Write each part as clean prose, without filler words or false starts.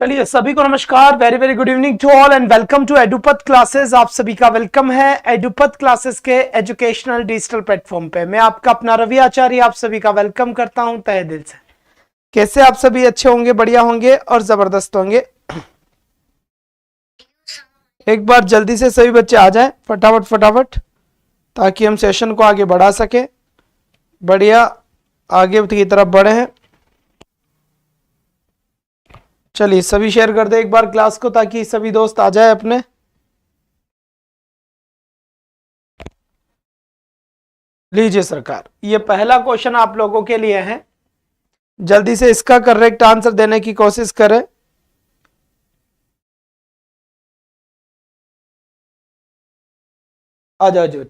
चलिए सभी को नमस्कार, very very good evening to all and welcome to Edupath classes. आप सभी का वेलकम है एडुपथ क्लासेस के एजुकेशनल डिजिटल प्लेटफॉर्म पे। मैं आपका अपना रवि आचार्य आप सभी का वेलकम करता हूं तहे दिल से। कैसे आप सभी अच्छे होंगे, बढ़िया होंगे और जबरदस्त होंगे। एक बार जल्दी से सभी बच्चे आ जाएं फटाफट फटाफट, ताकि हम सेशन को आगे बढ़ा सके। बढ़िया आगे की तरफ बढ़े हैं। चलिए सभी शेयर कर दे एक बार क्लास को, ताकि सभी दोस्त आ जाए अपने। लीजिए सरकार, ये पहला क्वेश्चन आप लोगों के लिए है। जल्दी से इसका करेक्ट आंसर देने की कोशिश करें। आ जाओ जो।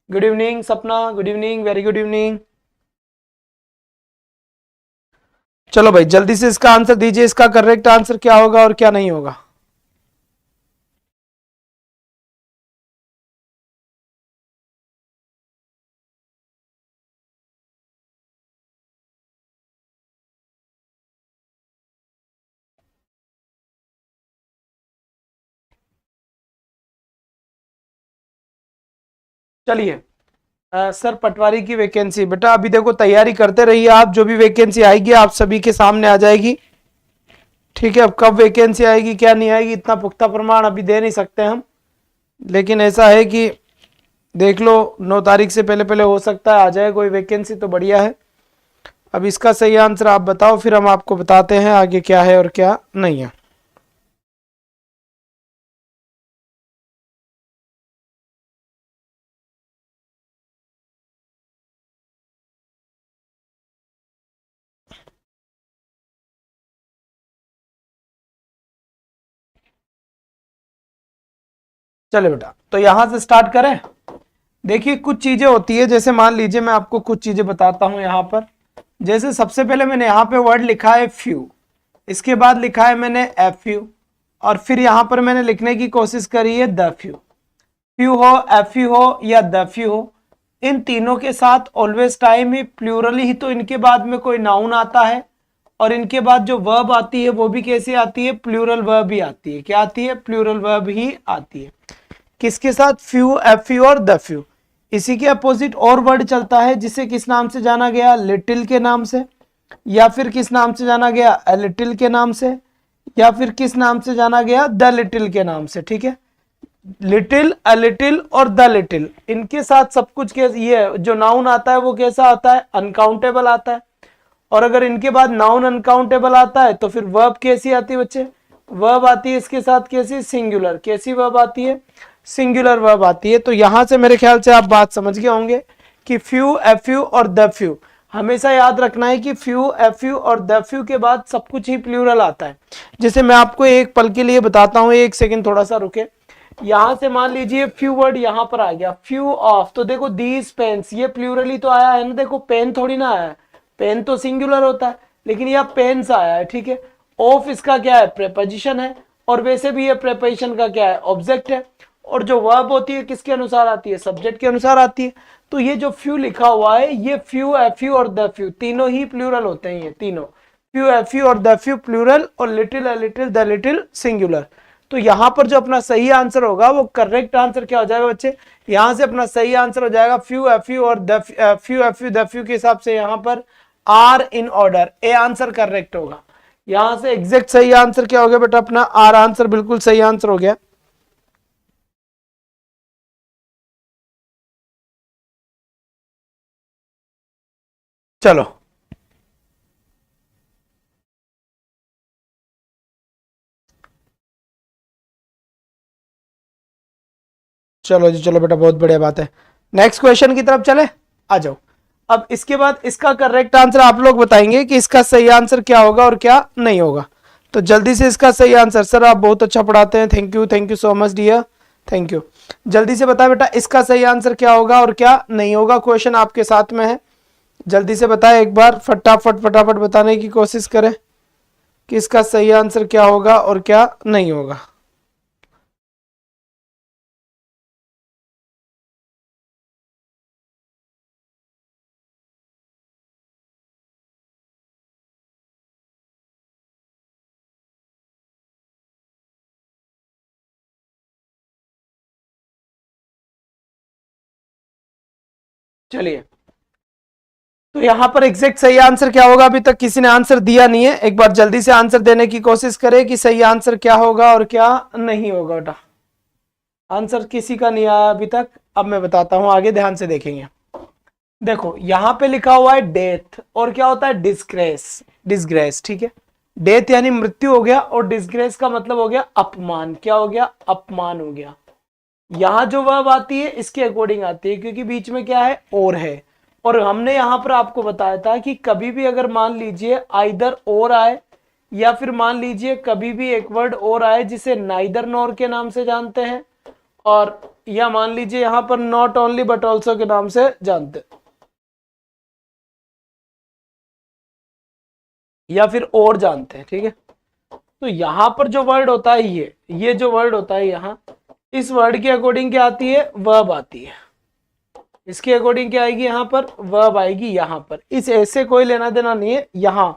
गुड इवनिंग सपना, good evening, very good evening. चलो भाई जल्दी से इसका आंसर दीजिए, इसका करेक्ट आंसर क्या होगा और क्या नहीं होगा। चलिए सर पटवारी की वैकेंसी, बेटा अभी देखो तैयारी करते रहिए आप। जो भी वैकेंसी आएगी आप सभी के सामने आ जाएगी। ठीक है, अब कब वैकेंसी आएगी क्या नहीं आएगी इतना पुख्ता प्रमाण अभी दे नहीं सकते हम, लेकिन ऐसा है कि देख लो 9 तारीख से पहले पहले हो सकता है आ जाए कोई वैकेंसी, तो बढ़िया है। अब इसका सही आंसर आप बताओ, फिर हम आपको बताते हैं आगे क्या है और क्या नहीं है। चले बेटा, तो यहां से स्टार्ट करें। देखिए कुछ चीजें होती है, जैसे मान लीजिए मैं आपको कुछ चीजें बताता हूं यहां पर। जैसे सबसे पहले मैंने यहां पे वर्ड लिखा है फ्यू, इसके बाद लिखा है मैंने एफ यू, और फिर यहां पर मैंने लिखने की कोशिश करी है द फ्यू। फ्यू हो, एफ यू हो या द फ्यू हो, इन तीनों के साथ ऑलवेज टाइम ही प्लूरल ही, तो इनके बाद में कोई नाउन आता है और इनके बाद जो वर्ब आती है वो भी कैसी आती है, प्लूरल वर्ब ही आती है। क्या आती है? प्लूरल वर्ब ही आती है। किसके साथ? फ्यू, एफ यू और द फ्यू। इसी के अपोजिट और वर्ड चलता है जिसे किस नाम से जाना गया? लिटिल के नाम से, या फिर किस नाम से जाना गया? अ लिटिल के नाम से, या फिर किस नाम से जाना गया? द लिटिल के नाम से। ठीक है, लिटिल, अ लिटिल और द लिटिल, इनके साथ सब कुछ के ये जो नाउन आता है वो कैसा आता है? अनकाउंटेबल आता है। और अगर इनके बाद नाउन अनकाउंटेबल आता है तो फिर वर्ब कैसी आती है बच्चे? वर्ब आती है इसके साथ कैसी? सिंगुलर। कैसी वर्ब आती है? सिंगुलर वर्ब आती है। तो यहां से मेरे ख्याल से आप बात समझ गए होंगे कि फ्यू, एफ यू और द फ्यू, हमेशा याद रखना है कि फ्यू, एफ यू और द फ्यू के बाद सब कुछ ही प्लूरल आता है। जैसे मैं आपको एक पल के लिए बताता हूं, एक सेकंड थोड़ा सा रुके। यहां से मान लीजिए फ्यू वर्ड यहां पर आ गया, फ्यू ऑफ, तो देखो दीज पेन्स, ये प्लूरल ही तो आया है ना। देखो पेन थोड़ी ना आया है, पेन तो सिंगुलर होता है, लेकिन यह पेन्स आया है। ठीक है, ऑफ इसका क्या है? प्रेपोजिशन है, और वैसे भी ये प्रेपोजिशन का क्या है? ऑब्जेक्ट है। और जो वर्ब होती है किसके अनुसार आती है? सब्जेक्ट के अनुसार आती है। तो ये जो फ्यू लिखा हुआ है, ये फ्यू, एफ यू और द फ्यू तीनों ही प्लूरल होते हैं। ये तीनों फ्यू, एफ यू और द फ्यू प्लूरल, और little, a little, the little singular. तो यहां पर जो अपना सही आंसर होगा वो करेक्ट आंसर क्या हो जाएगा बच्चे? यहां से अपना सही आंसर हो जाएगा फ्यू, एफ यू और the few, F U, the few के हिसाब से यहां पर are in order, A answer correct होगा। यहां से एग्जैक्ट सही आंसर क्या हो गया बेटा? अपना आर आंसर बिल्कुल सही आंसर हो गया। चलो चलो जी, चलो बेटा, बहुत बढ़िया बात है। नेक्स्ट क्वेश्चन की तरफ चले, आ जाओ। अब इसके बाद इसका करेक्ट आंसर आप लोग बताएंगे कि इसका सही आंसर क्या होगा और क्या नहीं होगा। तो जल्दी से इसका सही आंसर, सर आप बहुत अच्छा पढ़ाते हैं, thank you, thank you so much dear, thank you. जल्दी से बताए बेटा इसका सही आंसर क्या होगा और क्या नहीं होगा। क्वेश्चन आपके साथ में है, जल्दी से बताए एक बार, फटाफट फटाफट बताने की कोशिश करें कि इसका सही आंसर क्या होगा और क्या नहीं होगा। चलिए, तो यहां पर एग्जैक्ट सही आंसर क्या होगा? अभी तक किसी ने आंसर दिया नहीं है, एक बार जल्दी से आंसर देने की कोशिश करें कि सही आंसर क्या होगा और क्या नहीं होगा। बेटा आंसर किसी का नहीं आया अभी तक, अब मैं बताता हूं, आगे ध्यान से देखेंगे। देखो यहां पे लिखा हुआ है डेथ, और क्या होता है? डिस्ग्रेस। डिस्ग्रेस, ठीक है। डेथ यानी मृत्यु हो गया, और डिस्ग्रेस का मतलब हो गया अपमान। क्या हो गया? अपमान हो गया। यहां जो वर्ब आती है इसके अकॉर्डिंग आती है, क्योंकि बीच में क्या है? और है। और हमने यहां पर आपको बताया था कि कभी भी अगर मान लीजिए आइदर और आए, या फिर मान लीजिए कभी भी एक वर्ड और आए जिसे नाइदर नॉर के नाम से जानते हैं, और या मान लीजिए यहां पर नॉट ओनली बट ऑल्सो के नाम से जानते हैं, या फिर और जानते हैं, ठीक है। तो यहां पर जो वर्ड होता है ये जो वर्ड होता है यहां, इस वर्ड के अकॉर्डिंग क्या आती है? वर्ब आती है। इसके अकॉर्डिंग क्या आएगी? यहां पर वर्ब आएगी। यहां पर इस ऐसे कोई लेना देना नहीं है यहां।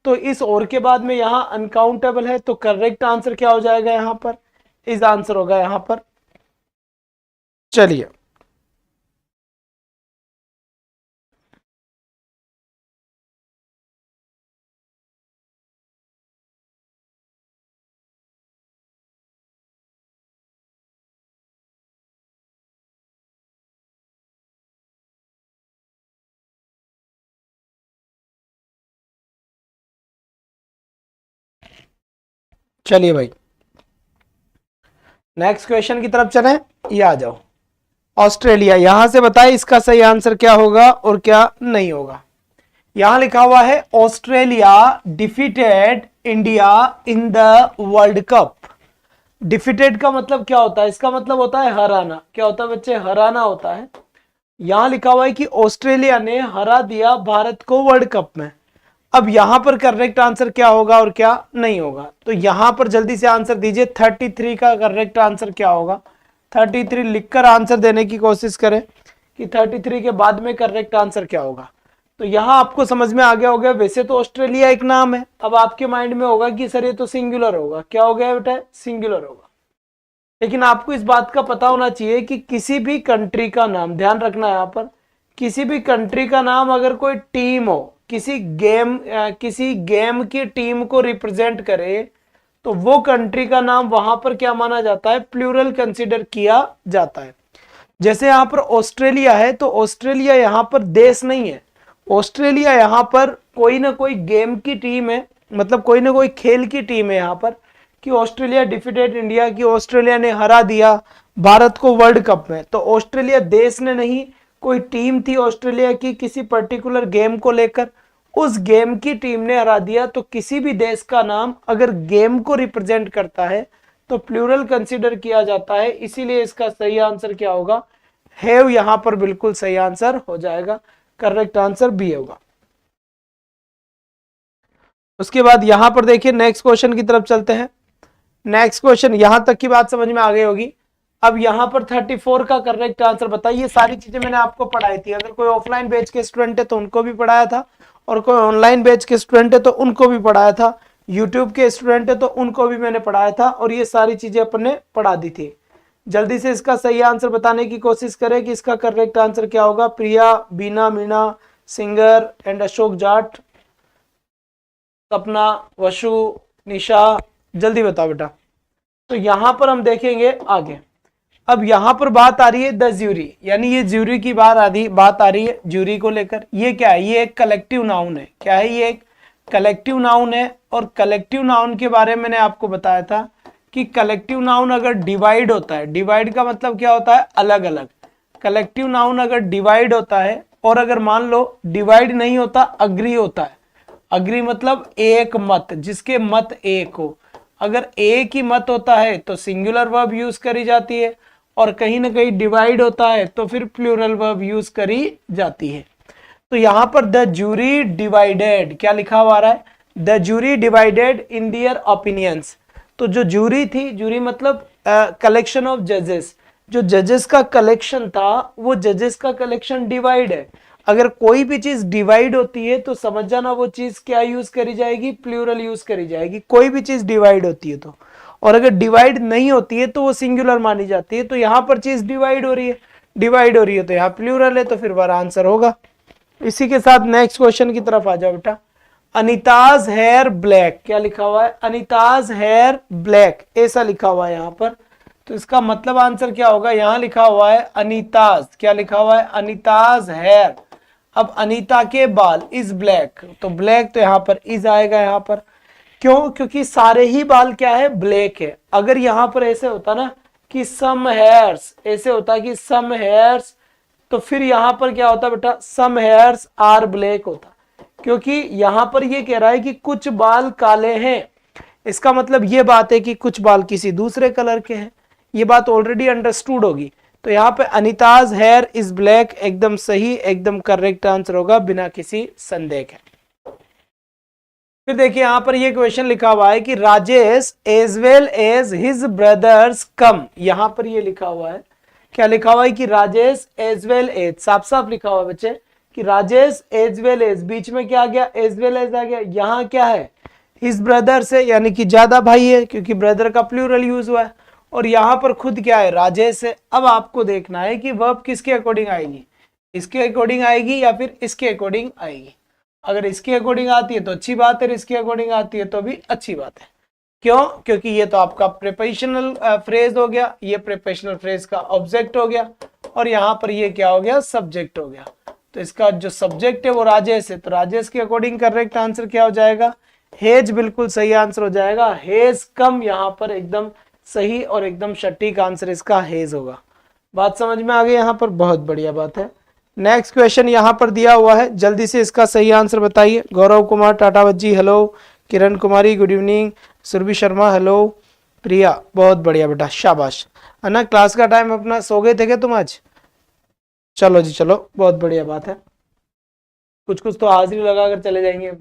तो इस और के बाद में यहां अनकाउंटेबल है, तो करेक्ट आंसर क्या हो जाएगा? यहां पर इस आंसर होगा यहां पर। चलिए, चलिए भाई नेक्स्ट क्वेश्चन की तरफ चलें। ये आ जाओ, ऑस्ट्रेलिया। यहां से बताए इसका सही आंसर क्या होगा और क्या नहीं होगा। यहां लिखा हुआ है Australia defeated India in the world cup. Defeated का मतलब क्या होता है? इसका मतलब होता है हराना। क्या होता है बच्चे? हराना होता है। यहां लिखा हुआ है कि ऑस्ट्रेलिया ने हरा दिया भारत को वर्ल्ड कप में। अब यहां पर करेक्ट आंसर क्या होगा और क्या नहीं होगा? तो यहां पर जल्दी से आंसर दीजिए। 33 का करेक्ट आंसर क्या होगा? 33 लिखकर आंसर देने की कोशिश करें कि 33 के बाद में करेक्ट आंसर क्या होगा। तो यहां आपको समझ में आ गया होगा। वैसे तो ऑस्ट्रेलिया एक नाम है, अब आपके माइंड में होगा कि सर ये तो सिंगुलर होगा। क्या हो गया बेटा? सिंगुलर होगा। लेकिन आपको इस बात का पता होना चाहिए कि किसी भी कंट्री का नाम, ध्यान रखना यहां पर, किसी भी कंट्री का नाम अगर कोई टीम हो, किसी गेम की टीम को रिप्रेजेंट करे, तो वो कंट्री का नाम वहां पर क्या माना जाता है? प्लूरल कंसीडर किया जाता है। जैसे यहां पर ऑस्ट्रेलिया है, तो ऑस्ट्रेलिया यहां पर देश नहीं है। ऑस्ट्रेलिया यहां पर कोई ना कोई गेम की टीम है, मतलब कोई ना कोई खेल की टीम है यहां पर, कि ऑस्ट्रेलिया डिफीटेड इंडिया, की ऑस्ट्रेलिया ने हरा दिया भारत को वर्ल्ड कप में। तो ऑस्ट्रेलिया देश ने नहीं, कोई टीम थी ऑस्ट्रेलिया की किसी पर्टिकुलर गेम को लेकर, उस गेम की टीम ने हरा दिया। तो किसी भी देश का नाम अगर गेम को रिप्रेजेंट करता है तो प्लूरल कंसीडर किया जाता है। इसीलिए इसका सही आंसर क्या होगा? हैव यहां पर बिल्कुल सही आंसर हो जाएगा। करेक्ट आंसर बी होगा। उसके बाद यहां पर देखिए नेक्स्ट क्वेश्चन की तरफ चलते हैं। नेक्स्ट क्वेश्चन, यहां तक की बात समझ में आ गई होगी। अब यहां पर 34 का करेक्ट आंसर बताइए। ये सारी चीजें मैंने आपको पढ़ाई थी। अगर कोई ऑफलाइन बैच के स्टूडेंट है तो उनको भी पढ़ाया था, और कोई ऑनलाइन बैच के स्टूडेंट है तो उनको भी पढ़ाया था, यूट्यूब के स्टूडेंट है तो उनको भी मैंने पढ़ाया था, और ये सारी चीजें अपन ने पढ़ा दी थी। जल्दी से इसका सही आंसर बताने की कोशिश करें कि इसका करेक्ट आंसर क्या होगा। प्रिया, बीना, मीना, सिंगर एंड अशोक जाट, सपना, वशु, निशा, जल्दी बताओ बेटा। तो यहां पर हम देखेंगे आगे। अब यहां पर बात आ रही है द ज्यूरी, यानी ये ज्यूरी की बात आ रही है ज्यूरी को लेकर। ये क्या है? ये एक कलेक्टिव नाउन है। क्या है? ये एक कलेक्टिव नाउन है। और कलेक्टिव नाउन के बारे में मैंने आपको बताया था कि कलेक्टिव नाउन अगर डिवाइड होता है, डिवाइड का मतलब क्या होता है? अलग अलग। कलेक्टिव नाउन अगर डिवाइड होता है, और अगर मान लो डिवाइड नहीं होता, अग्री होता है। अग्री मतलब एक मत, जिसके मत एक हो। अगर एक ही मत होता है तो सिंगुलर वर्ब यूज करी जाती है, और कहीं ना कहीं डिवाइड होता है तो फिर प्लूरल वर्ब यूज करी जाती है। तो यहां पर द जूरी डिवाइडेड, क्या लिखा हुआ आ रहा है? The jury divided in their opinions. तो जो जूरी थी, जूरी मतलब कलेक्शन ऑफ जजेस, जो जजेस का कलेक्शन था, वो जजेस का कलेक्शन डिवाइड है। अगर कोई भी चीज डिवाइड होती है तो समझ जाना वो चीज क्या यूज करी जाएगी? प्लूरल यूज करी जाएगी। कोई भी चीज डिवाइड होती है तो, और अगर डिवाइड नहीं होती है तो वो सिंगुलर मानी जाती है। तो यहां पर चीज डिवाइड हो रही है, डिवाइड हो रही है तो यहाँ प्लूरल है, तो फिर हमारा आंसर होगा। इसी के साथ नेक्स्ट क्वेश्चन की तरफ आ जाओ बेटा। अनीताज हेयर ब्लैक, क्या लिखा हुआ है? अनीताज हेयर ब्लैक, ऐसा लिखा हुआ है यहाँ पर। तो इसका मतलब आंसर क्या होगा? यहाँ लिखा हुआ है अनीताज, क्या लिखा हुआ है? अनीताज हेयर। अब अनीता के बाल इज ब्लैक, तो ब्लैक तो यहाँ पर इज आएगा यहाँ पर। क्यों? क्योंकि सारे ही बाल क्या है? ब्लैक है। अगर यहाँ पर ऐसे होता ना कि सम हेयर्स, ऐसे होता कि सम हेयर्स, तो फिर यहां पर क्या होता बेटा? सम हेयर्स आर ब्लैक होता। क्योंकि यहां पर ये कह रहा है कि कुछ बाल काले हैं, इसका मतलब ये बात है कि कुछ बाल किसी दूसरे कलर के हैं। ये बात ऑलरेडी अंडरस्टूड होगी। तो यहाँ पे अनीताज हेयर इज ब्लैक एकदम सही, एकदम करेक्ट आंसर होगा बिना किसी संदेह के। फिर देखिए यहां पर ये क्वेश्चन लिखा हुआ है कि Rajesh as well as his brothers come. यहां पर ये लिखा हुआ है, क्या लिखा हुआ है? कि राजेश एज वेल एज, साफ साफ लिखा हुआ है बच्चे कि राजेश एज वेल एज, बीच में क्या आ गया? एज वेल एज आ गया। यहाँ क्या है? हिज ब्रदर से, यानी कि ज्यादा भाई है, क्योंकि ब्रदर का प्लूरल यूज हुआ है। और यहाँ पर खुद क्या है? राजेश है। अब आपको देखना है कि वर्ब किसके अकॉर्डिंग आएगी, इसके अकॉर्डिंग आएगी या फिर इसके अकॉर्डिंग आएगी। अगर इसके अकॉर्डिंग आती है तो अच्छी बात है, इसके अकॉर्डिंग आती है तो भी अच्छी बात है। क्यों? क्योंकि ये तो आपका प्रीपोजिशनल फ्रेज हो गया, ये प्रीपोजिशनल फ्रेज का ऑब्जेक्ट हो गया, और यहाँ पर ये क्या हो गया? सब्जेक्ट हो गया। तो इसका जो सब्जेक्ट है वो राजेश है, तो राजेश के अकॉर्डिंग करेक्ट आंसर क्या हो जाएगा? हेज बिल्कुल सही आंसर हो जाएगा। हेज कम यहाँ पर एकदम सही और एकदम सटीक आंसर इसका हेज होगा। बात समझ में आ गई यहाँ पर? बहुत बढ़िया बात है। नेक्स्ट क्वेश्चन यहाँ पर दिया हुआ है, जल्दी से इसका सही आंसर बताइए। Gaurav Kumar Tatawat hello, Kiran Kumari good evening, Surabhi Sharma hello, Priya बहुत बढ़िया बेटा, शाबाश। है ना, क्लास का टाइम अपना सो गए थे क्या तुम आज? चलो जी चलो, बहुत बढ़िया बात है। कुछ कुछ तो हाजिरी लगा कर चले जाएंगे।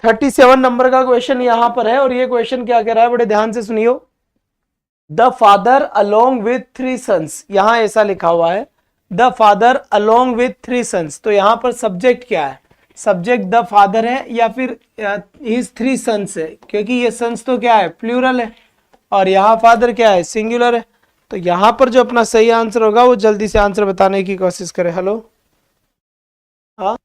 37 नंबर का क्वेश्चन यहाँ पर है, और ये क्वेश्चन क्या कह रहा है? बड़े ध्यान से सुनियो। The father along with 3 sons, यहां ऐसा लिखा हुआ है the father along with 3 sons. तो यहां पर सब्जेक्ट क्या है? सब्जेक्ट द फादर है या फिर हिज 3 सन्स है? क्योंकि ये सन्स तो क्या है? प्लूरल है, और यहाँ फादर क्या है? सिंगुलर है। तो यहां पर जो अपना सही आंसर होगा वो जल्दी से आंसर बताने की कोशिश करें। हेलो, हाँ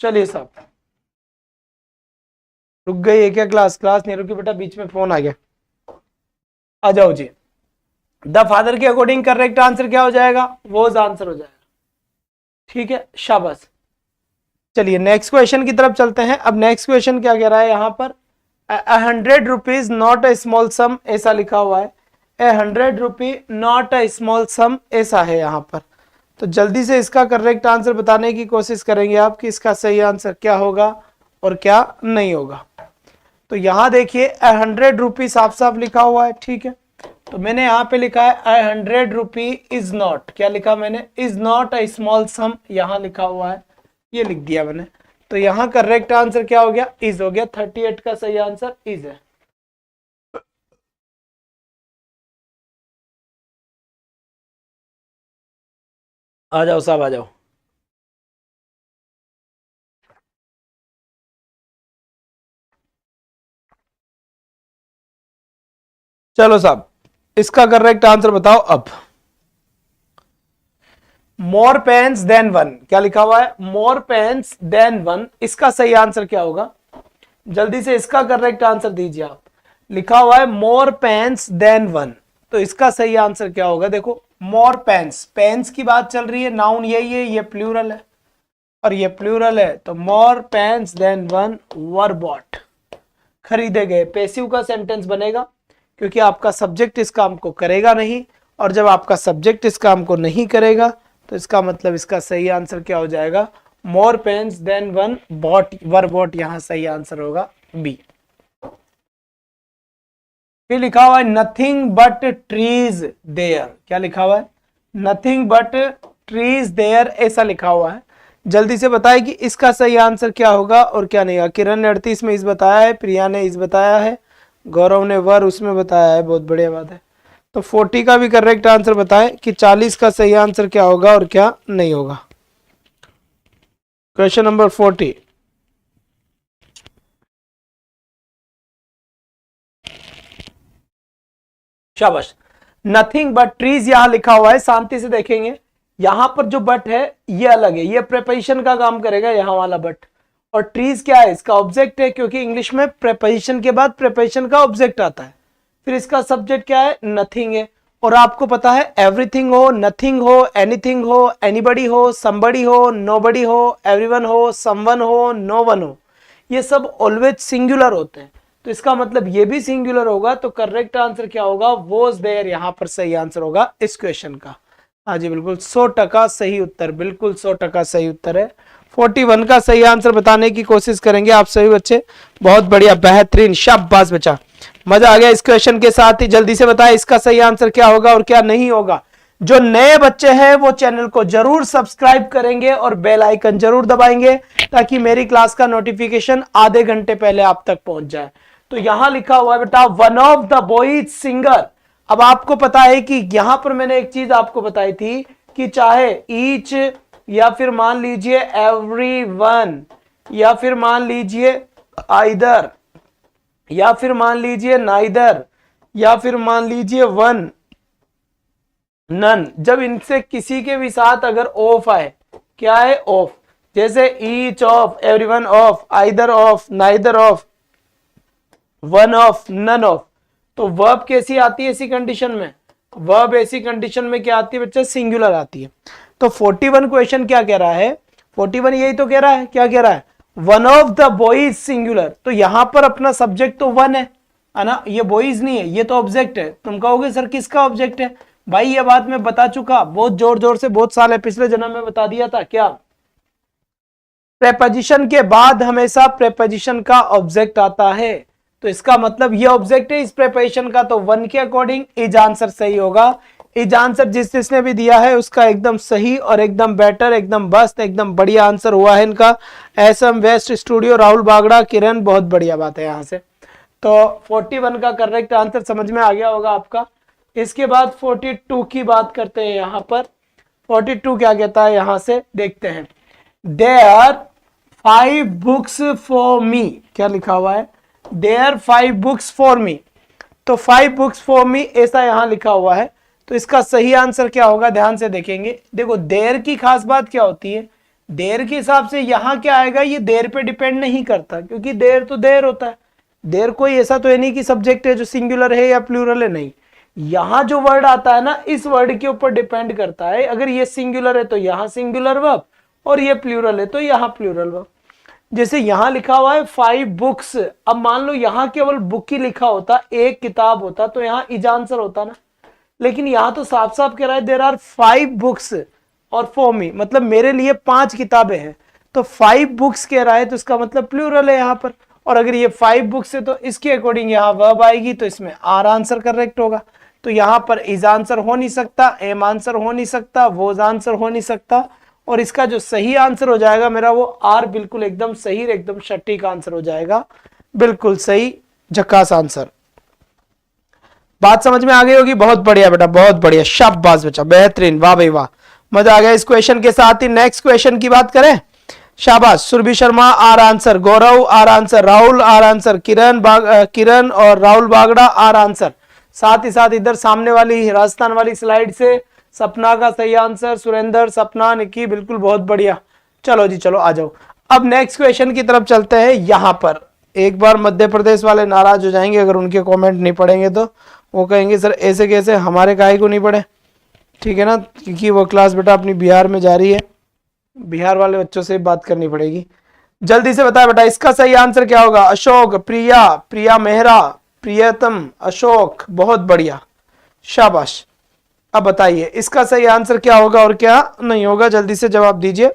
चलिए साहब, रुक गई है क्या क्लास? क्लास नहीं रुकी बेटा, बीच में फोन आ गया। आ जाओ जी। द फादर के अकॉर्डिंग करेक्ट आंसर क्या हो जाएगा? वॉज आंसर हो जाएगा। ठीक है, शाबाश। चलिए नेक्स्ट क्वेश्चन की तरफ चलते हैं। अब नेक्स्ट क्वेश्चन क्या कह रहा है यहाँ पर? 100 रुपीज नॉट अ स्मॉल सम, ऐसा लिखा हुआ है। 100 रुपी नॉट अ स्मॉल सम, ऐसा है यहाँ पर। तो जल्दी से इसका करेक्ट आंसर बताने की कोशिश करेंगे आप कि इसका सही आंसर क्या होगा और क्या नहीं होगा। तो यहां देखिए 100 रुपी साफ साफ लिखा हुआ है, ठीक है। तो मैंने यहाँ पे लिखा है 100 रुपी इज नॉट, क्या लिखा मैंने? इज नॉट अ स्मॉल सम, यहां लिखा हुआ है, ये लिख दिया मैंने। तो यहां करेक्ट आंसर क्या हो गया? इज हो गया। 38 का सही आंसर इज है। आ जाओ साहब, आ जाओ। चलो साहब, इसका करेक्ट आंसर बताओ अब। मोर पेन्स देन वन, क्या लिखा हुआ है? मोर पेन्स देन वन। इसका सही आंसर क्या होगा? जल्दी से इसका करेक्ट आंसर दीजिए आप। लिखा हुआ है मोर पेन्स देन वन, तो इसका सही आंसर क्या होगा? देखो, मोर पेन्स, पेन्स की बात चल रही है, नाउन यही है, ये प्लूरल है और ये प्लूरल है, तो मोर पेन्स देन वन वर बॉट, खरीदे गए। पैसिव का सेंटेंस बनेगा क्योंकि आपका सब्जेक्ट इस काम को करेगा नहीं, और जब आपका सब्जेक्ट इस काम को नहीं करेगा तो इसका मतलब इसका सही आंसर क्या हो जाएगा? मोर पेन्स देन वन बॉट, वर बॉट, यहां सही आंसर होगा बी। फिर लिखा हुआ है नथिंग बट ट्रीज देयर, क्या लिखा हुआ है? नथिंग बट ट्रीज देयर, ऐसा लिखा हुआ है। जल्दी से बताए कि इसका सही आंसर क्या होगा और क्या नहीं होगा। किरण ने 38 में इस बताया है, प्रिया ने इस बताया है, गौरव ने वर उसमें बताया है, बहुत बढ़िया बात है। तो 40 का भी करेक्ट आंसर बताएं कि 40 का सही आंसर क्या होगा और क्या नहीं होगा। Question number 40। शाबाश। नथिंग बट ट्रीज यहां लिखा हुआ है, शांति से देखेंगे। यहां पर जो बट है ये अलग है, ये प्रेपोजिशन का काम करेगा, यहां वाला बट। और ट्रीज क्या है? इसका ऑब्जेक्ट है, क्योंकि इंग्लिश में प्रेपोजिशन के बाद प्रेपोजिशन का ऑब्जेक्ट आता है। फिर इसका सब्जेक्ट क्या है? नथिंग है। और आपको पता है एवरीथिंग हो, नथिंग हो, एनीथिंग हो, एनीबडी हो, समबडी हो, नोबडी हो, एवरीवन हो, समवन हो, नो वन हो, ये सब ऑलवेज सिंगुलर होते हैं, तो इसका मतलब ये भी सिंगुलर होगा। तो करेक्ट आंसर क्या होगा? वॉज देयर, यहां पर सही आंसर होगा इस क्वेश्चन का। हाँ जी बिल्कुल, 100% सही उत्तर, बिल्कुल 100% सही उत्तर है। 41 का सही आंसर बताने की कोशिश करेंगे आप सभी बच्चे। बहुत बढ़िया, बेहतरीन, शाबाश बच्चा, मजा आ गया इस क्वेश्चन के साथ ही। जल्दी से बताएं इसका सही आंसर क्या होगा और क्या नहीं होगा। जो नए बच्चे हैं वो चैनल को जरूर सब्सक्राइब करेंगे और बेल आइकन जरूर दबाएंगे, ताकि मेरी क्लास का नोटिफिकेशन आधे घंटे पहले आप तक पहुंच जाए। तो यहां लिखा हुआ है बेटा, one of the boys singer. अब आपको पता है कि यहां पर मैंने एक चीज आपको बताई थी कि चाहे ईच, या फिर मान लीजिए एवरीवन, या फिर मान लीजिए आइदर, या फिर मान लीजिए नाइदर, या फिर मान लीजिए वन, नन, जब इनसे किसी के भी साथ अगर ऑफ आए, क्या है? ऑफ। जैसे each of, everyone of, either of, neither of, one of, none of, तो वर्ब कैसी आती है ऐसी कंडीशन में? वर्ब ऐसी कंडीशन में क्या आती है बच्चे? सिंगुलर आती है। तो 41 क्वेश्चन क्या कह रहा है? 41 यही तो कह रहा है, क्या कह रहा है? One of the boys singular. तो यहां पर अपना सब्जेक्ट तो वन है ना, ये बॉयज नहीं है, ये तो ऑब्जेक्ट है। तुम कहोगे सर किसका ऑब्जेक्ट है? भाई ये बात मैं बता चुका, बहुत जोर जोर से, बहुत साल पिछले जन्म में बता दिया था। क्या? प्रेपोजिशन के बाद हमेशा प्रेपोजिशन का ऑब्जेक्ट आता है, तो इसका मतलब ये ऑब्जेक्ट है इस प्रेपोजिशन का, तो वन के अकॉर्डिंग इज आंसर सही होगा। इज आंसर जिसने भी दिया है उसका एकदम सही और एकदम बेटर, एकदम बस्त, एकदम बढ़िया आंसर हुआ है इनका। SM West Studio, Rahul Bagda, Kiran, बहुत बढ़िया बात है। यहां से तो 41 का करेक्ट आंसर समझ में आ गया होगा आपका। इसके बाद 42 की बात करते हैं। यहां पर 42 क्या कहता है, यहां से देखते हैं। देयर 5 बुक्स फॉर मी, क्या लिखा हुआ है? देयर 5 बुक्स फॉर मी, तो 5 बुक्स फॉर मी ऐसा यहां लिखा हुआ है। तो इसका सही आंसर क्या होगा? ध्यान से देखेंगे। देखो देयर की खास बात क्या होती है, देयर के हिसाब से यहां क्या आएगा, ये देयर पे डिपेंड नहीं करता, क्योंकि देयर तो देयर होता है। देयर कोई ऐसा तो है नहीं कि सब्जेक्ट है जो सिंगुलर है या प्लूरल है, नहीं। यहां जो वर्ड आता है ना, इस वर्ड के ऊपर डिपेंड करता है। अगर ये सिंगुलर है तो यहां सिंगुलर वर्ब, और ये प्लूरल है तो यहां प्लूरल वर्ब। जैसे यहां लिखा हुआ है 5 बुक्स, अब मान लो यहां केवल बुक ही लिखा होता, एक किताब होता, तो यहां इज आंसर होता ना। लेकिन यहां तो साफ साफ कह रहा है देयर आर 5 बुक्स और फॉर मी, मतलब मेरे लिए 5 किताबें हैं। तो 5 बुक्स कह रहा है तो इसका मतलब प्लूरल है यहां पर। और अगर ये 5 बुक्स है तो इसके अकॉर्डिंग यहां वर्ब आएगी, तो इसमें आर आंसर करेक्ट होगा। तो यहां पर इज आंसर हो नहीं सकता, एम आंसर हो नहीं सकता, वोज आंसर हो नहीं सकता, और इसका जो सही आंसर हो जाएगा मेरा वो आर, बिल्कुल एकदम सही, एकदम सटीक आंसर हो जाएगा, बिल्कुल सही, झकास आंसर। बात समझ में आ गई होगी? बहुत बढ़िया बेटा, बहुत बढ़िया, शाबाश बच्चा, बेहतरीन, वाह भाई वाह, मजा आ गया इस क्वेश्चन के साथ ही। नेक्स्ट क्वेश्चन की बात करें। शाबाश, Surabhi Sharma are answer, Gaurav are answer, Rahul are answer, Kiran और राहुल बागड़ा आर आंसर। साथ ही साथ इधर सामने वाली राजस्थान वाली स्लाइड से सपना का सही आंसर, सुरेंद्र, सपना, निकी, बिल्कुल बहुत बढ़िया। चलो जी चलो आ जाओ। अब नेक्स्ट क्वेश्चन की तरफ चलते हैं। यहां पर एक बार मध्य प्रदेश वाले नाराज हो जाएंगे अगर उनके कमेंट नहीं पढ़ेंगे, तो वो कहेंगे सर ऐसे कैसे, हमारे काहे को नहीं पढ़े, ठीक है ना, क्योंकि वो क्लास बेटा अपनी बिहार में जा रही है, बिहार वाले बच्चों से बात करनी पड़ेगी। जल्दी से बताए बेटा इसका सही आंसर क्या होगा। अशोक, प्रिया, प्रिया मेहरा, प्रियतम, अशोक, बहुत बढ़िया, शाबाश। अब बताइए इसका सही आंसर क्या होगा और क्या नहीं होगा, जल्दी से जवाब दीजिए।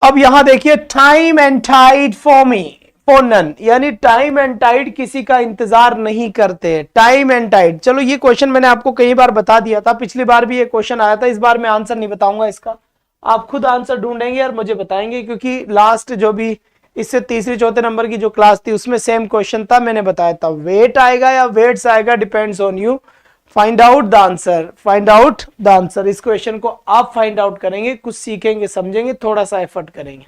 अब यहां देखिए, time and tide for me for none, यानी टाइम एंड टाइड किसी का इंतजार नहीं करते। टाइम एंड टाइड, चलो ये क्वेश्चन मैंने आपको कई बार बता दिया था, पिछली बार भी ये क्वेश्चन आया था, इस बार मैं आंसर नहीं बताऊंगा इसका, आप खुद आंसर ढूंढेंगे और मुझे बताएंगे, क्योंकि लास्ट जो भी इससे तीसरी चौथे नंबर की जो क्लास थी उसमें सेम क्वेश्चन था, मैंने बताया था वेट आएगा या वेट्स आएगा, depends on you, find out the answer, find out the answer. इस क्वेश्चन को आप फाइंड आउट करेंगे, कुछ सीखेंगे, समझेंगे, थोड़ा सा एफर्ट करेंगे।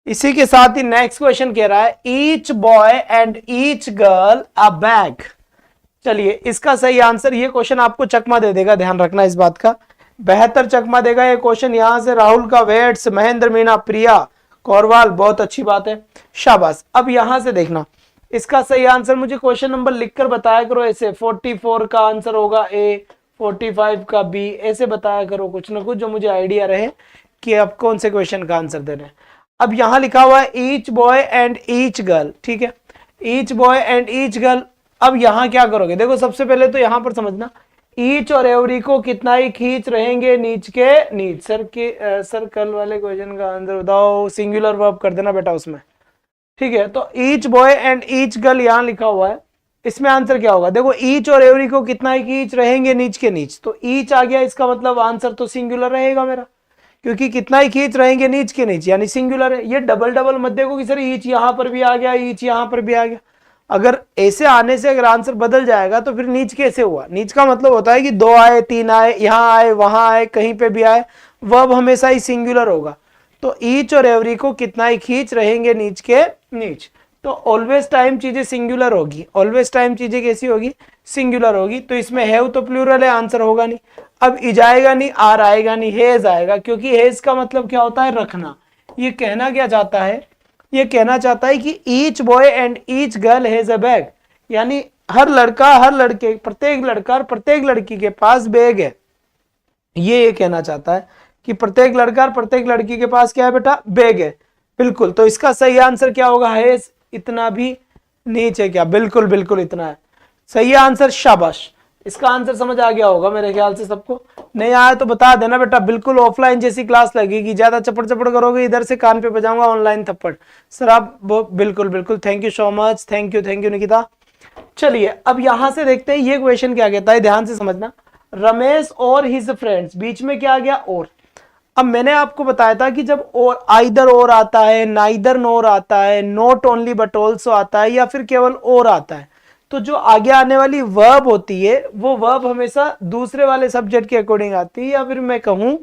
इसी के साथ ही नेक्स्ट क्वेश्चन कह रहा है each boy and each girl a bag. चलिए इसका सही आंसर, ये क्वेश्चन आपको चकमा दे देगा, ध्यान रखना इस बात का, बेहतर चकमा देगा ये क्वेश्चन। यहां से राहुल का वेट्स, महेंद्र, मीना, प्रिया, कौरवाल, बहुत अच्छी बात है, शाबाश। अब यहां से देखना इसका सही आंसर, मुझे क्वेश्चन नंबर लिखकर बताया करो ऐसे, 44 का आंसर होगा ए, 45 का बी, ऐसे बताया करो कुछ ना कुछ, जो मुझे आइडिया रहे कि आप कौन से क्वेश्चन का आंसर दे रहे हैं। अब यहां लिखा हुआ है each boy and each girl, ठीक है, each boy and each girl. अब यहां क्या करोगे, देखो सबसे पहले तो यहां पर समझना, ईच और एवरी को कितना ही खींच रहेंगे नीच के नीच। सर कल वाले क्वेश्चन का आंसर बताओ, सिंगुलर वर्ब कर देना बेटा उसमें, ठीक है। तो each boy and each girl यहां लिखा हुआ है, इसमें आंसर क्या होगा, देखो ईच और एवरी को कितना ही खींच रहेंगे नीच के नीच, तो ईच आ गया, इसका मतलब आंसर तो सिंगुलर रहेगा मेरा, क्योंकि कितना ही खींच रहेंगे नीच के नीच, यानी सिंगुलर है। ये डबल डबल मत देखो कि सर ईच यहां पर भी आ गया, ईच यहां पर भी आ गया, अगर ऐसे आने से अगर आंसर बदल जाएगा तो फिर नीच कैसे हुआ। नीच का मतलब होता है कि दो आए, तीन आए, यहां आए, वहां आए, कहीं पे भी आए, वर्ब हमेशा ही सिंगुलर होगा। तो ईच और एवरी को कितना ही खींच रहेंगे नीच के नीच, तो ऑलवेज टाइम चीजें सिंगुलर होगी, ऑलवेज टाइम चीजें कैसी होगी, सिंगुलर होगी। तो इसमें हैव तो प्लूरल है, आंसर होगा नहीं। अब इज आएगा नहीं, आर आएगा नहीं, हेज आएगा, क्योंकि हेज का मतलब क्या होता है, रखना। ये कहना क्या चाहता है, ये कहना चाहता है कि each boy and each girl has a bag, यानी हर लड़का, हर लड़के, प्रत्येक लड़का और प्रत्येक लड़की के पास बैग है। ये कहना चाहता है कि प्रत्येक लड़का और प्रत्येक लड़की के पास क्या है बेटा, बैग है, बिल्कुल। तो इसका सही आंसर क्या होगा, हैज, इतना भी नीच है क्या, बिल्कुल बिल्कुल इतना है, सही आंसर, शाबाश। इसका आंसर समझ आ गया होगा मेरे ख्याल से सबको, नहीं आया तो बता देना बेटा, बिल्कुल ऑफलाइन जैसी क्लास लगेगी, ज्यादा चपड़ चपड़ करोगे इधर से कान पे बजाऊंगा ऑनलाइन थप्पड़ सर आप, बिल्कुल बिल्कुल, thank you so much, thank you Nikita. चलिए अब यहां से देखते हैं ये क्वेश्चन क्या कहता है, ध्यान से समझना, रमेश और हिज फ्रेंड्स, बीच में क्या आ गया, और। अब मैंने आपको बताया था कि जब और आइदर और आता है, नाइदर नोर आता है, नॉट ओनली बट ऑल्सो आता है, या फिर केवल और आता है, तो जो आगे आने वाली वर्ब होती है वो वर्ब हमेशा दूसरे वाले सब्जेक्ट के अकॉर्डिंग आती है, या फिर मैं कहूं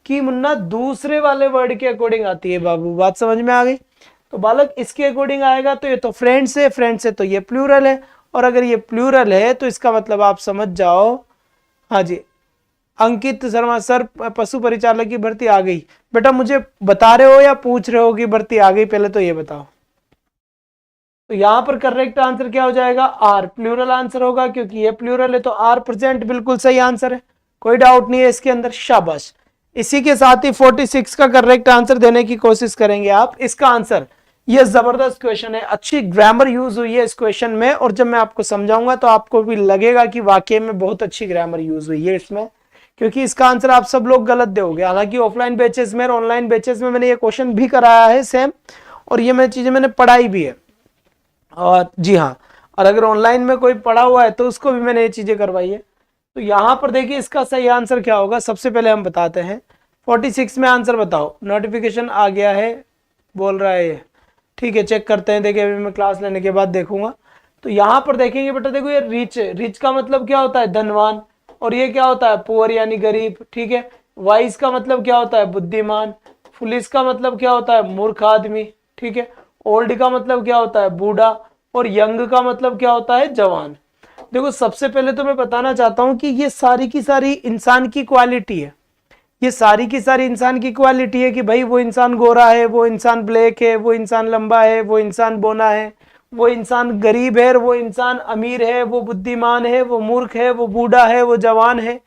कि मुन्ना दूसरे वाले वर्ड के अकॉर्डिंग आती है। बाबू बात समझ में आ गई, तो बालक इसके अकॉर्डिंग आएगा, तो ये तो फ्रेंड्स है, फ्रेंड्स है तो ये प्लूरल है, और अगर ये प्लूरल है तो इसका मतलब आप समझ जाओ, हाँ जी, अंकित शर्मा सर पशु परिचालक की भर्ती आ गई। बेटा मुझे बता रहे हो या पूछ रहे हो कि भर्ती आ गई, पहले तो ये बताओ। तो यहां पर करेक्ट आंसर क्या हो जाएगा, आर, प्लूरल आंसर होगा, क्योंकि ये प्लूरल है तो आर प्रेजेंट बिल्कुल सही आंसर है, कोई डाउट नहीं है इसके अंदर, शाबाश। इसी के साथ ही 46 का करेक्ट आंसर देने की कोशिश करेंगे आप। इसका आंसर, ये जबरदस्त क्वेश्चन है, अच्छी ग्रामर यूज हुई है इस क्वेश्चन में, और जब मैं आपको समझाऊंगा तो आपको भी लगेगा कि वाकई में बहुत अच्छी ग्रामर यूज हुई है इसमें, क्योंकि इसका आंसर आप सब लोग गलत दोगे। हालांकि ऑफलाइन बैचेस में और ऑनलाइन बैचेस में मैंने ये क्वेश्चन भी कराया है सेम, और ये मैं चीजें मैंने पढ़ाई भी है, और जी हाँ, और अगर ऑनलाइन में कोई पढ़ा हुआ है तो उसको भी मैंने ये चीजें करवाई है। तो यहां पर देखिए इसका सही आंसर क्या होगा, सबसे पहले हम बताते हैं 46 में आंसर बताओ। नोटिफिकेशन आ गया है बोल रहा है, ठीक है चेक करते हैं, देखिए अभी मैं क्लास लेने के बाद देखूंगा। तो यहां पर देखेंगे बेटा, देखो ये रिच, रिच का मतलब क्या होता है, धनवान, और ये क्या होता है, पुअर यानी गरीब, ठीक है। वाइज का मतलब क्या होता है, बुद्धिमान, पुलिस का मतलब क्या होता है, मूर्ख आदमी, ठीक है। ओल्ड का मतलब क्या होता है, बूढ़ा, और यंग का मतलब क्या होता है, जवान। देखो सबसे पहले तो मैं बताना चाहता हूं कि ये सारी की सारी इंसान की क्वालिटी है, ये सारी की सारी इंसान की क्वालिटी है कि भाई वो इंसान गोरा है, वो इंसान ब्लैक है, वो इंसान लंबा है, वो इंसान बोना है, वो इंसान गरीब है, वो इंसान अमीर है, वो बुद्धिमान है, वो मूर्ख है, वो बूढ़ा है, वो जवान है।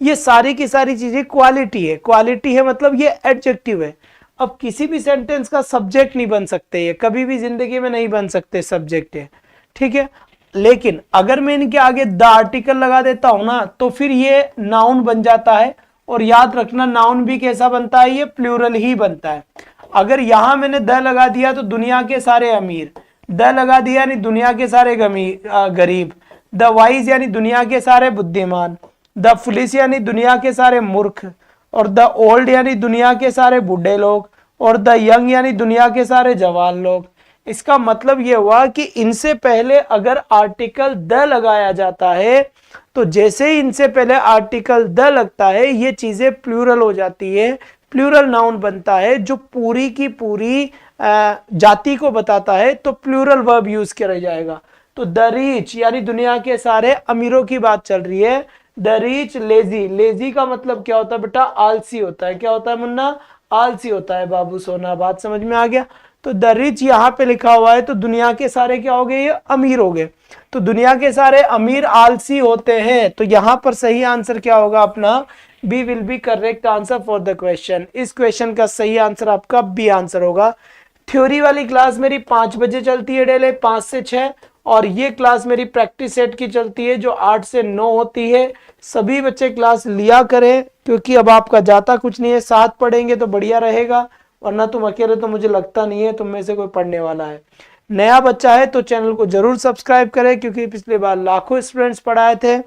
ये सारी की सारी चीजें क्वालिटी है, क्वालिटी है मतलब ये एडजेक्टिव है। अब किसी भी सेंटेंस का सब्जेक्ट नहीं बन सकते, ये कभी भी जिंदगी में नहीं बन सकते सब्जेक्ट है, ठीक है। लेकिन अगर मैं इनके आगे द आर्टिकल लगा देता हूं ना तो फिर ये नाउन बन जाता है। और याद रखना नाउन भी कैसा बनता है, ये प्लूरल ही बनता है। अगर यहां मैंने द लगा दिया तो दुनिया के सारे अमीर, द लगा दिया यानी दुनिया के सारे गरीब, द वाइज यानी दुनिया के सारे बुद्धिमान, द फुलिस यानी दुनिया के सारे मूर्ख, और द ओल्ड यानी दुनिया के सारे बूढ़े लोग, और द यंग यानी दुनिया के सारे जवान लोग। इसका मतलब यह हुआ कि इनसे पहले अगर आर्टिकल द लगाया जाता है तो जैसे ही इनसे पहले आर्टिकल द लगता है ये चीजें प्लूरल हो जाती है, प्लूरल नाउन बनता है जो पूरी की पूरी जाति को बताता है, तो प्लूरल वर्ब यूज किया जाएगा। तो द रिच यानी दुनिया के सारे अमीरों की बात चल रही है। द रिच लेजी, लेजी का मतलब क्या होता है बेटा, आलसी होता है। क्या होता है मुन्ना, आलसी होता है बाबू सोना। बात समझ में आ गया। तो द रिच यहाँ पे लिखा हुआ है तो दुनिया के सारे क्या हो गए, ये अमीर हो गए। तो दुनिया के सारे अमीर आलसी होते हैं, तो यहां पर सही आंसर क्या होगा अपना, B will be correct answer for the question. इस क्वेश्चन का सही आंसर आपका बी आंसर होगा। थ्योरी वाली क्लास मेरी 5 बजे चलती है डेली 5 से 6, और ये क्लास मेरी प्रैक्टिस सेट की चलती है जो 8 से 9 होती है। सभी बच्चे क्लास लिया करें क्योंकि अब आपका जाता कुछ नहीं है, साथ पढ़ेंगे तो बढ़िया रहेगा, वरना तुम अकेले तो मुझे लगता नहीं है तुम में से कोई पढ़ने वाला है। नया बच्चा है तो चैनल को जरूर सब्सक्राइब करें क्योंकि पिछली बार लाखों स्टूडेंट्स पढ़ाए थे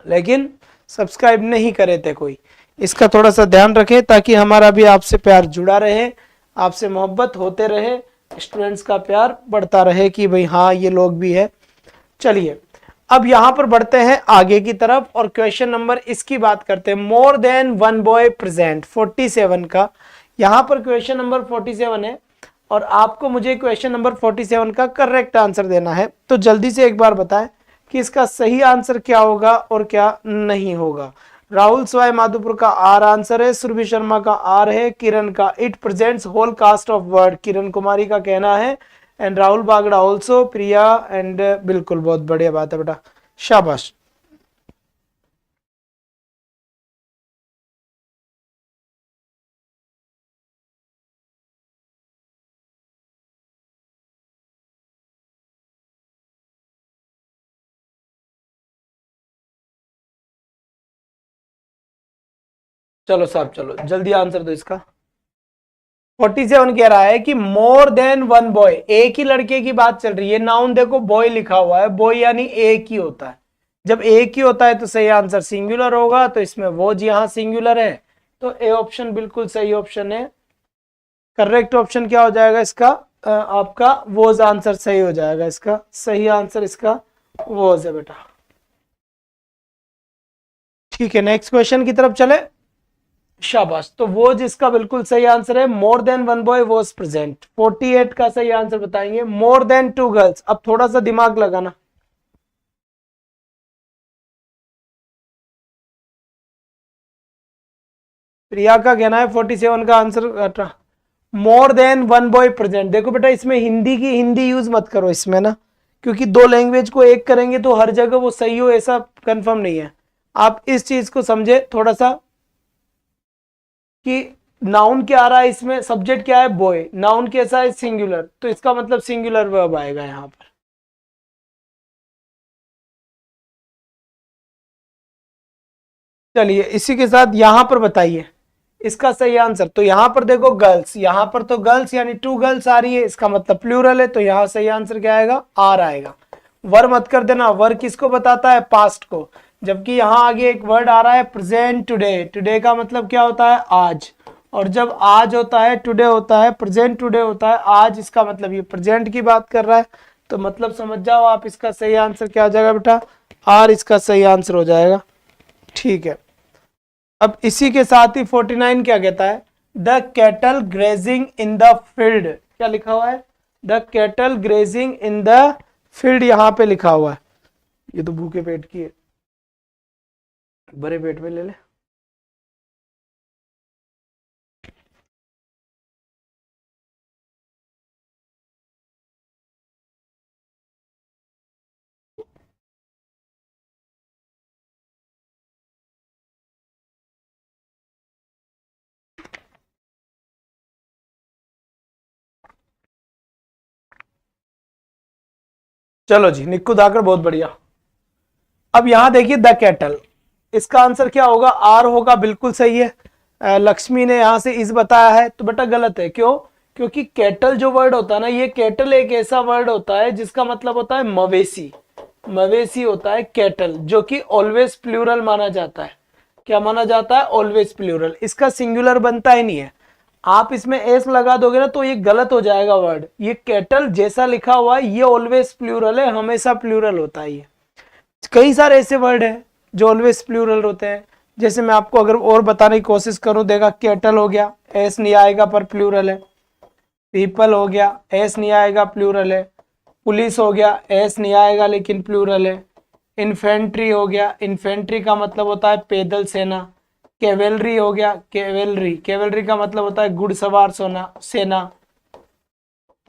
लेकिन सब्सक्राइब नहीं करे थे कोई। इसका थोड़ा सा ध्यान रखें ताकि हमारा भी आपसे प्यार जुड़ा रहे, आपसे मोहब्बत होते रहे, स्टूडेंट्स का प्यार बढ़ता रहे कि भाई हाँ ये लोग भी है। चलिए अब यहां पर बढ़ते हैं आगे की तरफ और क्वेश्चन नंबर इसकी बात करते हैं। More than one boy present 47 का, यहां पर क्वेश्चन नंबर 47 है और आपको मुझे क्वेश्चन नंबर 47 का करेक्ट आंसर देना है। तो जल्दी से एक बार बताएं कि इसका सही आंसर क्या होगा और क्या नहीं होगा। राहुल स्वाई माधोपुर का आर आंसर है, सुरभि शर्मा का आर है, किरण का it presents whole cast of word, Kiran Kumari का कहना है, and Rahul Bagda also, Priya and बिल्कुल बहुत बढ़िया बात है बेटा, शाबाश। चलो साहब चलो जल्दी आंसर दो इसका। 47 कह रहा है कि मोर देन वन बॉय, एक ही लड़के की बात चल रही है। नाउन देखो बॉय लिखा हुआ है, बॉय यानी एक ही होता है। जब एक ही होता है तो सही आंसर सिंगुलर होगा, तो इसमें वो जी हाँ सिंगुलर है, तो ए ऑप्शन बिल्कुल सही ऑप्शन है। करेक्ट ऑप्शन क्या हो जाएगा इसका, आपका वोज आंसर सही हो जाएगा। इसका सही आंसर इसका वोज है बेटा। ठीक है नेक्स्ट क्वेश्चन की तरफ चले, शाबाश। तो वो जिसका बिल्कुल सही आंसर है, more than one boy was present. 48 का सही आंसर बताएंगे, मोर देन टू गर्ल्स। अब थोड़ा सा दिमाग लगाना, प्रिया का कहना है 47 का answer more than one boy present. देखो बेटा इसमें हिंदी यूज मत करो इसमें ना, क्योंकि दो लैंग्वेज को एक करेंगे तो हर जगह वो सही हो ऐसा कंफर्म नहीं है। आप इस चीज को समझे थोड़ा सा कि नाउन क्या आ रहा है इसमें, सब्जेक्ट क्या है बॉय, नाउन कैसा है सिंगुलर, तो इसका मतलब सिंगुलर वर्ब आएगा यहां पर। चलिए इसी के साथ यहां पर बताइए इसका सही आंसर। तो यहां पर देखो गर्ल्स, यहां पर तो गर्ल्स यानी टू गर्ल्स आ रही है, इसका मतलब प्लूरल है, तो यहां सही आंसर क्या आएगा, आर आएगा। वर मत कर देना, वर किसको बताता है, पास्ट को, जबकि यहां आगे एक वर्ड आ रहा है प्रेजेंट टुडे। टुडे का मतलब क्या होता है, आज, और जब आज होता है टुडे होता है, प्रेजेंट टुडे होता है आज, इसका मतलब ये प्रेजेंट की बात कर रहा है। तो मतलब समझ जाओ आप, इसका सही आंसर क्या हो जाएगा बेटा, आर इसका सही आंसर हो जाएगा। ठीक है अब इसी के साथ ही 49 क्या कहता है, the cattle grazing in the field, क्या लिखा हुआ है? The cattle grazing in the field, यहां पे लिखा हुआ है। ये तो भूखे पेट की है, बड़े पेट में ले ले। चलो जी, निक्कू दाकर, बहुत बढ़िया। अब यहां देखिए द कैटल, इसका आंसर क्या होगा? आर होगा, बिल्कुल सही है। लक्ष्मी ने यहां से इस बताया है, तो बेटा गलत है। क्यों? क्योंकि कैटल जो वर्ड होता है ना, ये कैटल एक ऐसा वर्ड होता है जिसका मतलब होता है मवेशी। मवेशी होता है कैटल, जो कि ऑलवेज प्लूरल माना जाता है। क्या माना जाता है? Always plural. इसका सिंगुलर बनता ही नहीं है। आप इसमें एस लगा दोगे ना तो ये गलत हो जाएगा वर्ड। ये कैटल जैसा लिखा हुआ है, ये ऑलवेज प्लूरल है, हमेशा प्लूरल होता है। ये कई सारे ऐसे वर्ड हैं जो ऑलवेज प्लूरल होते हैं। जैसे मैं आपको अगर और बताने की कोशिश करूं, देखा कैटल हो गया, एस नहीं आएगा पर प्लूरल है। पीपल हो गया, एस नहीं आएगा, प्लूरल है। पुलिस हो गया, एस नहीं आएगा लेकिन प्लूरल है। इन्फेंट्री हो गया, इन्फेंट्री का मतलब होता है पैदल सेना। कैवेलरी हो गया, कैवेलरी, कैवेलरी का मतलब होता है घुड़सवार सेना।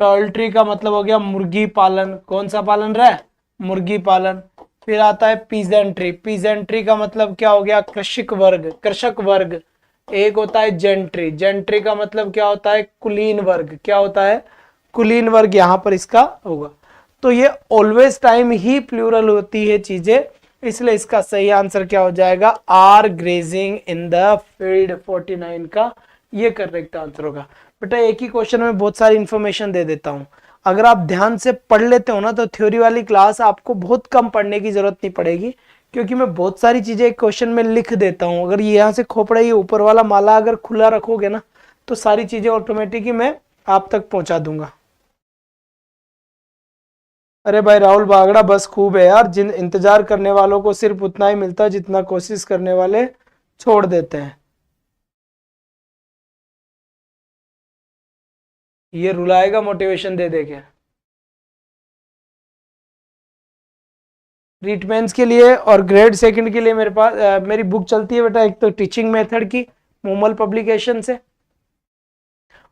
पोल्ट्री का मतलब हो गया मुर्गी पालन। कौन सा पालन रहा है? मुर्गी पालन। फिर आता है पीजेंट्री, पीजेंट्री का मतलब क्या हो गया? कृषक वर्ग, कृषक वर्ग। एक होता है जेंट्री, जेंट्री का मतलब क्या होता है? कुलीन वर्ग। क्या होता है? कुलीन वर्ग, यहां पर इसका होगा। तो ये ऑलवेज टाइम ही प्लूरल होती है चीजें, इसलिए इसका सही आंसर क्या हो जाएगा? Are grazing in the field, 49 का ये करेक्ट आंसर होगा। बेटा एक ही क्वेश्चन में बहुत सारी इंफॉर्मेशन दे देता हूं, अगर आप ध्यान से पढ़ लेते हो ना तो थ्योरी वाली क्लास आपको बहुत कम पढ़ने की जरूरत नहीं पड़ेगी, क्योंकि मैं बहुत सारी चीजें एक क्वेश्चन में लिख देता हूं। अगर ये यहाँ से खोपड़ा ये ऊपर वाला माला अगर खुला रखोगे ना तो सारी चीजें ऑटोमेटिक ही मैं आप तक पहुंचा दूंगा। अरे भाई राहुल बागड़ा, बस खूब है यार, जिन इंतजार करने वालों को सिर्फ उतना ही मिलता है जितना कोशिश करने वाले छोड़ देते हैं। ये रुलाएगा मोटिवेशन दे दे के। ट्रीटमेंट्स के लिए और ग्रेड सेकंड के लिए मेरे पास मेरी बुक चलती है बेटा, एक तो टीचिंग मेथड की मूमल पब्लिकेशन से,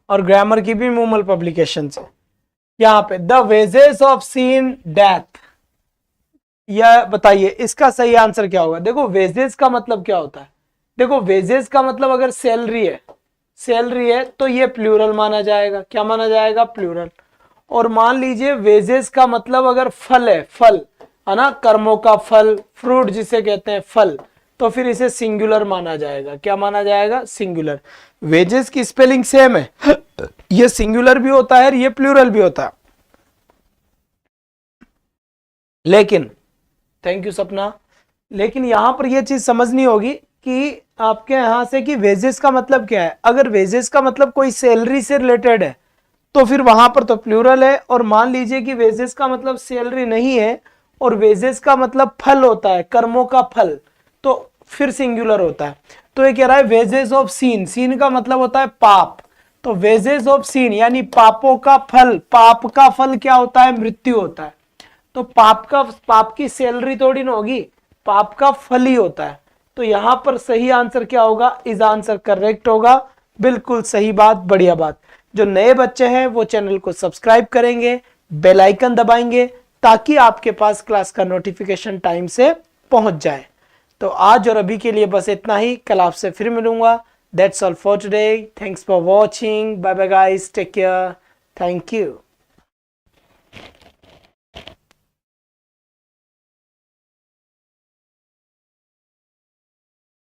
और ग्रामर की भी मूमल पब्लिकेशन से। यहाँ पे the wages of sin death, यह बताइए इसका सही आंसर क्या होगा? देखो वेजेस का मतलब क्या होता है? देखो वेजेस का मतलब अगर सैलरी है, सैलरी है तो ये प्लूरल माना जाएगा। क्या माना जाएगा? प्लूरल। और मान लीजिए वेजेस का मतलब अगर फल है, फल है ना, कर्मों का फल, फ्रूट जिसे कहते हैं फल, तो फिर इसे सिंगुलर माना जाएगा। क्या माना जाएगा? सिंगुलर। वेजेस की स्पेलिंग सेम है, ये सिंगुलर भी होता है और ये प्लूरल भी होता है। लेकिन थैंक यू सपना, लेकिन यहां पर यह चीज समझनी होगी कि आपके यहां से कि वेजेस का मतलब क्या है। अगर वेजेस का मतलब कोई सैलरी से रिलेटेड है तो फिर वहां पर तो प्लूरल है, और मान लीजिए कि वेजेस का मतलब सैलरी नहीं है और वेजेस का मतलब फल होता है, कर्मों का फल, तो फिर सिंगुलर होता है। तो ये कह रहा है वेजेस ऑफ सीन, सीन का मतलब होता है पाप, तो वेजेस ऑफ सीन यानी पापों का फल। पाप का फल क्या होता है? मृत्यु होता है। तो पाप की सैलरी थोड़ी ना होगी, पाप का फल ही होता है। तो यहां पर सही आंसर क्या होगा? इस आंसर करेक्ट होगा, बिल्कुल सही बात, बढ़िया बात। जो नए बच्चे हैं वो चैनल को सब्सक्राइब करेंगे, बेल आइकन दबाएंगे, ताकि आपके पास क्लास का नोटिफिकेशन टाइम से पहुंच जाए। तो आज और अभी के लिए बस इतना ही, कल आपसे फिर मिलूंगा। That's all for today, thanks for watching, bye bye guys, take care, thank you.